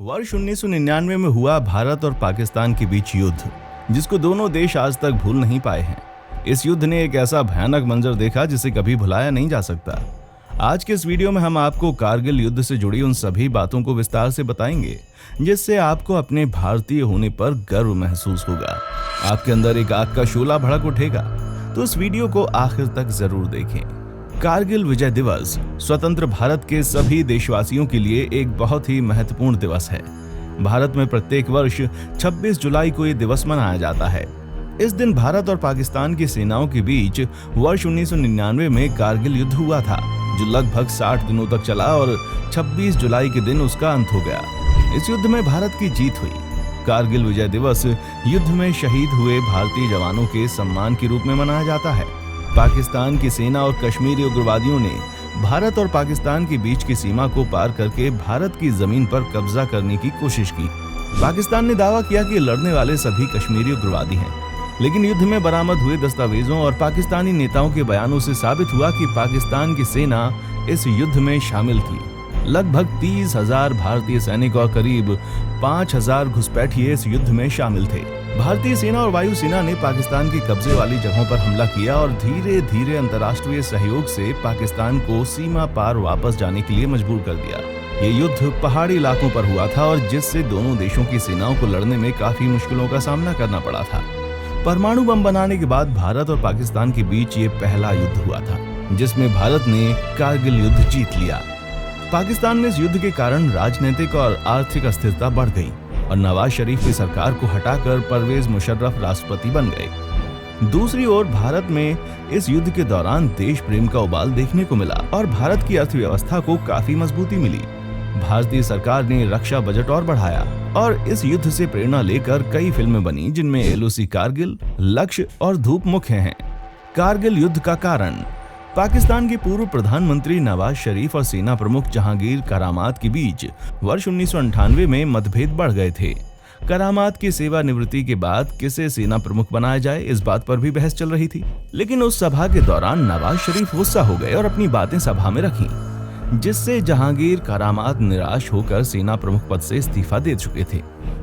वर्ष 1999 में हुआ भारत और पाकिस्तान के बीच युद्ध, जिसको दोनों देश आज तक भूल नहीं पाए हैं। इस युद्ध ने एक ऐसा भयानक मंजर देखा जिसे कभी भुलाया नहीं जा सकता। आज के इस वीडियो में हम आपको कारगिल युद्ध से जुड़ी उन सभी बातों को विस्तार से बताएंगे, जिससे आपको अपने भारतीय होने पर गर्व महसूस होगा। आपके अंदर एक आग का शोला भड़क उठेगा। तो इस वीडियो को आखिर तक जरूर देखें। कारगिल विजय दिवस स्वतंत्र भारत के सभी देशवासियों के लिए एक बहुत ही महत्वपूर्ण दिवस है। भारत में प्रत्येक वर्ष 26 जुलाई को ये दिवस मनाया जाता है। इस दिन भारत और पाकिस्तान की सेनाओं के बीच वर्ष 1999 में कारगिल युद्ध हुआ था, जो लगभग 60 दिनों तक चला और 26 जुलाई के दिन उसका अंत हो गया। इस युद्ध में भारत की जीत हुई। कारगिल विजय दिवस युद्ध में शहीद हुए भारतीय जवानों के सम्मान के रूप में मनाया जाता है। पाकिस्तान की सेना और कश्मीरी उग्रवादियों ने भारत और पाकिस्तान के बीच की सीमा को पार करके भारत की जमीन पर कब्जा करने की कोशिश की। पाकिस्तान ने दावा किया कि लड़ने वाले सभी कश्मीरी उग्रवादी हैं, लेकिन युद्ध में बरामद हुए दस्तावेजों और पाकिस्तानी नेताओं के बयानों से साबित हुआ कि पाकिस्तान की सेना इस युद्ध में शामिल थी। लगभग 30,000 भारतीय सैनिक और करीब 5,000 घुसपैठिए इस युद्ध में शामिल थे। भारतीय सेना और वायुसेना ने पाकिस्तान की कब्जे वाली जगहों पर हमला किया और धीरे धीरे अंतर्राष्ट्रीय सहयोग से पाकिस्तान को सीमा पार वापस जाने के लिए मजबूर कर दिया। ये युद्ध पहाड़ी इलाकों पर हुआ था और जिससे दोनों देशों की सेनाओं को लड़ने में काफी मुश्किलों का सामना करना पड़ा था। परमाणु बम बनाने के बाद भारत और पाकिस्तान के बीच ये पहला युद्ध हुआ था, जिसमें भारत ने कारगिल युद्ध जीत लिया। पाकिस्तान में इस युद्ध के कारण राजनीतिक और आर्थिक अस्थिरता बढ़ गई और नवाज शरीफ की सरकार को हटाकर परवेज मुशर्रफ राष्ट्रपति बन गए। दूसरी ओर भारत में इस युद्ध के दौरान देश प्रेम का उबाल देखने को मिला और भारत की अर्थव्यवस्था को काफी मजबूती मिली। भारतीय सरकार ने रक्षा बजट और बढ़ाया और इस युद्ध से प्रेरणा लेकर कई फिल्में बनी, जिनमें एलओसी कारगिल, लक्ष्य और धूप मुख्य हैं। कारगिल युद्ध का कारण पाकिस्तान के पूर्व प्रधानमंत्री नवाज शरीफ और सेना प्रमुख जहांगीर करामात के बीच वर्ष 1998 में मतभेद बढ़ गए थे। करामात की सेवानिवृत्ति के बाद किसे सेना प्रमुख बनाया जाए, इस बात पर भी बहस चल रही थी। लेकिन उस सभा के दौरान नवाज शरीफ गुस्सा हो गए और अपनी बातें सभा में रखी, जिससे जहांगीर करामात निराश होकर सेना प्रमुख पद से इस्तीफा दे चुके थे।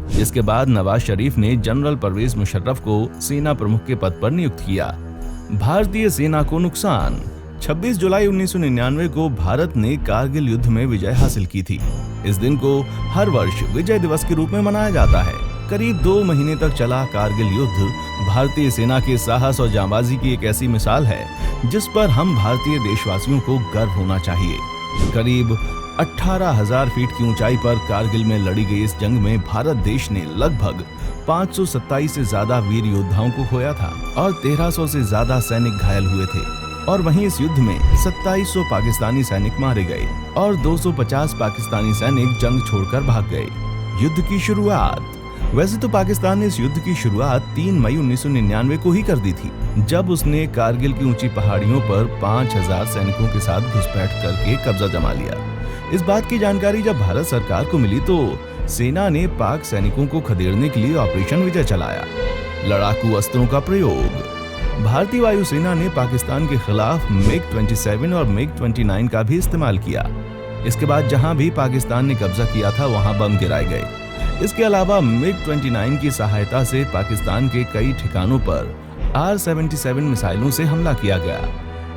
जिसके बाद नवाज शरीफ ने जनरल परवेज मुशर्रफ को सेना प्रमुख के पद पर नियुक्त किया। भारतीय सेना को नुकसान। 26 जुलाई 1999 को भारत ने कारगिल युद्ध में विजय हासिल की थी। इस दिन को हर वर्ष विजय दिवस के रूप में मनाया जाता है। करीब 2 महीने तक चला कारगिल युद्ध भारतीय सेना के साहस और जांबाजी की एक ऐसी मिसाल है, जिस पर हम भारतीय देशवासियों को गर्व होना चाहिए। करीब 18,000 फीट की ऊंचाई पर कारगिल में लड़ी गई इस जंग में भारत देश ने लगभग 527 से ज्यादा वीर योद्धाओं को खोया था और 1300 से ज्यादा सैनिक घायल हुए थे। और वहीं इस युद्ध में 2700 पाकिस्तानी सैनिक मारे गए और 250 पाकिस्तानी सैनिक जंग छोड़कर भाग गए। युद्ध की शुरुआत। वैसे तो पाकिस्तान ने इस युद्ध की शुरुआत 3 मई 1999 को ही कर दी थी, जब उसने कारगिल की ऊंची पहाड़ियों पर 5,000 सैनिकों के साथ घुसपैठ करके कब्जा जमा लिया। इस बात की जानकारी जब भारत सरकार को मिली तो सेना ने पाक सैनिकों को खदेड़ने के लिए ऑपरेशन विजय चलाया। लड़ाकू अस्त्रों का प्रयोग। भारतीय वायुसेना ने पाकिस्तान के खिलाफ MiG-27 और MiG-29 का भी इस्तेमाल किया। इसके बाद जहां भी पाकिस्तान ने कब्जा किया था वहां बम गिराए गए। इसके अलावा MiG-29 की सहायता से पाकिस्तान के कई ठिकानों पर R-77 मिसाइलों से हमला किया गया।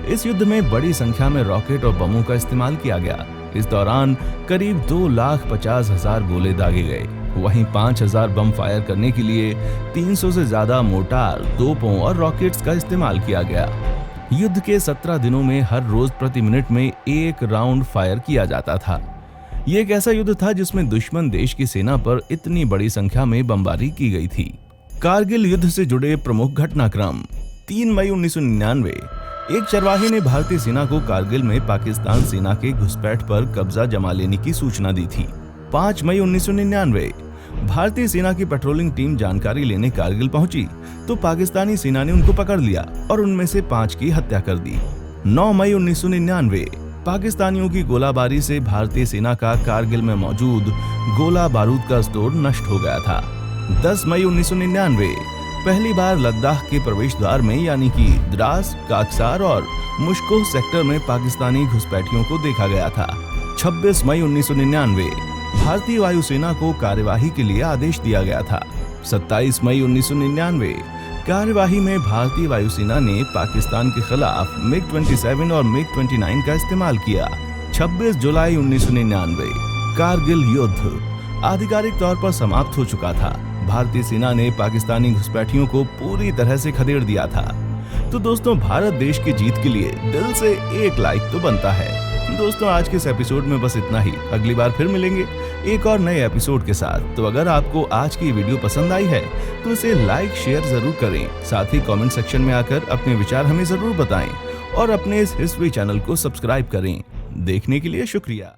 इस युद्ध में बड़ी संख्या में रॉकेट और बमों का इस्तेमाल किया गया। इस दौरान करीब 2,50,000 गोले दागे गए। वहीं 5,000 बम फायर करने के लिए 300 से ज्यादा मोर्टार, तोपों और रॉकेट्स का इस्तेमाल किया गया। युद्ध के 17 दिनों में हर रोज प्रति मिनट में 1 राउंड फायर किया जाता था। ये एक ऐसा युद्ध था जिसमें दुश्मन देश की सेना पर इतनी बड़ी संख्या में बमबारी की गई थी। कारगिल युद्ध से जुड़े प्रमुख घटनाक्रम। 3 मई 1999 एक चरवाहे ने भारतीय सेना को कारगिल में पाकिस्तान सेना के घुसपैठ पर कब्जा जमा लेने की सूचना दी थी। 5 मई 1999 भारतीय सेना की पेट्रोलिंग टीम जानकारी लेने कारगिल पहुंची तो पाकिस्तानी सेना ने उनको पकड़ लिया और उनमें से 5 की हत्या कर दी। 9 मई 1999 पाकिस्तानियों की गोलाबारी से भारतीय सेना का कारगिल में मौजूद गोला बारूद का स्टोर नष्ट हो गया था। 10 मई 1999 पहली बार लद्दाख के प्रवेश द्वार में यानी कि द्रास, काकसार और मुश्कोह सेक्टर में पाकिस्तानी घुसपैठियों को देखा गया था। 26 मई 1999 भारतीय वायुसेना को कार्यवाही के लिए आदेश दिया गया था। 27 मई 1999 कार्यवाही में भारतीय वायुसेना ने पाकिस्तान के खिलाफ MiG-27 और MiG-29 का इस्तेमाल किया। 26 जुलाई 1999 कारगिल युद्ध आधिकारिक तौर पर समाप्त हो चुका था। भारतीय सेना ने पाकिस्तानी घुसपैठियों को पूरी तरह से खदेड़ दिया था। तो दोस्तों, भारत देश की जीत के लिए दिल से एक लाइक तो बनता है। दोस्तों, आज के इस एपिसोड में बस इतना ही। अगली बार फिर मिलेंगे एक और नए एपिसोड के साथ। तो अगर आपको आज की वीडियो पसंद आई है तो इसे लाइक शेयर जरूर करें। साथ ही कमेंट सेक्शन में आकर अपने विचार हमें जरूर बताएं और अपने इस हिस्ट्री चैनल को सब्सक्राइब करें। देखने के लिए शुक्रिया।